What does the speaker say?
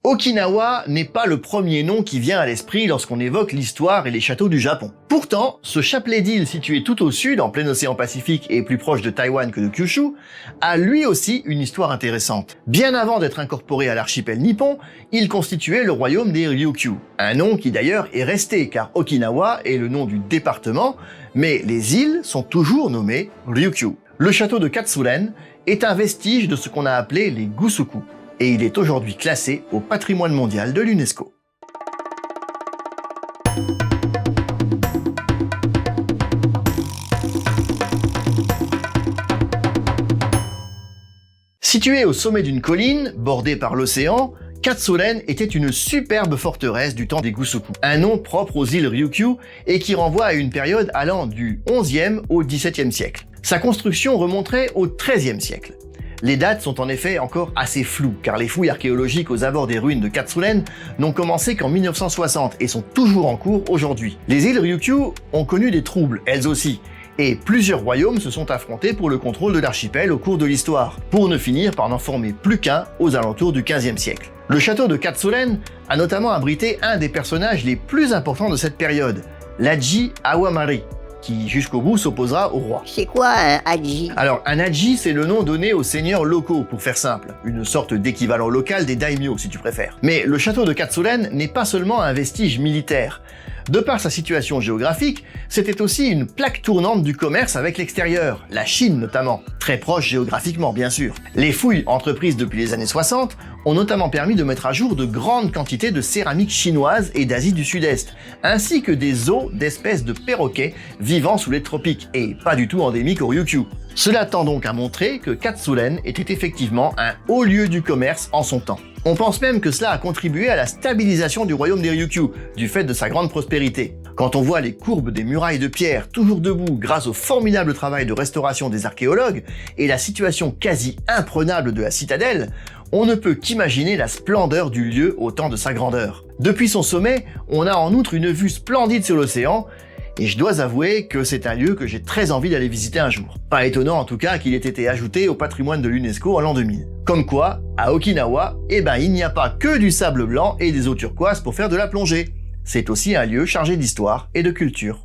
Okinawa n'est pas le premier nom qui vient à l'esprit lorsqu'on évoque l'histoire et les châteaux du Japon. Pourtant, ce chapelet d'îles situé tout au sud, en plein océan Pacifique et plus proche de Taïwan que de Kyushu, a lui aussi une histoire intéressante. Bien avant d'être incorporé à l'archipel nippon, il constituait le royaume des Ryukyu. Un nom qui d'ailleurs est resté car Okinawa est le nom du département, mais les îles sont toujours nommées Ryukyu. Le château de Katsuren est un vestige de ce qu'on a appelé les Gusuku, et il est aujourd'hui classé au patrimoine mondial de l'UNESCO. Situé au sommet d'une colline, bordée par l'océan, Katsuren était une superbe forteresse du temps des Gusuku, un nom propre aux îles Ryukyu et qui renvoie à une période allant du XIe au XVIIe siècle. Sa construction remonterait au XIIIe siècle. Les dates sont en effet encore assez floues, car les fouilles archéologiques aux abords des ruines de Katsuren n'ont commencé qu'en 1960 et sont toujours en cours aujourd'hui. Les îles Ryukyu ont connu des troubles, elles aussi, et plusieurs royaumes se sont affrontés pour le contrôle de l'archipel au cours de l'histoire, pour ne finir par n'en former plus qu'un aux alentours du XVe siècle. Le château de Katsuren a notamment abrité un des personnages les plus importants de cette période, l'Aji Awamari, qui jusqu'au bout s'opposera au roi. C'est quoi un Haji? Alors un Haji, c'est le nom donné aux seigneurs locaux, pour faire simple, une sorte d'équivalent local des daimyo si tu préfères. Mais le château de Katsuren n'est pas seulement un vestige militaire. De par sa situation géographique, c'était aussi une plaque tournante du commerce avec l'extérieur, la Chine notamment, très proche géographiquement bien sûr. Les fouilles entreprises depuis les années 60 ont notamment permis de mettre à jour de grandes quantités de céramique chinoise et d'Asie du Sud-Est, ainsi que des os d'espèces de perroquets vivant sous les tropiques, et pas du tout endémiques au Ryukyu. Cela tend donc à montrer que Katsuren était effectivement un haut lieu du commerce en son temps. On pense même que cela a contribué à la stabilisation du royaume des Ryukyu, du fait de sa grande prospérité. Quand on voit les courbes des murailles de pierre toujours debout grâce au formidable travail de restauration des archéologues et la situation quasi imprenable de la citadelle, on ne peut qu'imaginer la splendeur du lieu au temps de sa grandeur. Depuis son sommet, on a en outre une vue splendide sur l'océan, et je dois avouer que c'est un lieu que j'ai très envie d'aller visiter un jour. Pas étonnant en tout cas qu'il ait été ajouté au patrimoine de l'UNESCO en l'an 2000. Comme quoi, à Okinawa, il n'y a pas que du sable blanc et des eaux turquoises pour faire de la plongée. C'est aussi un lieu chargé d'histoire et de culture.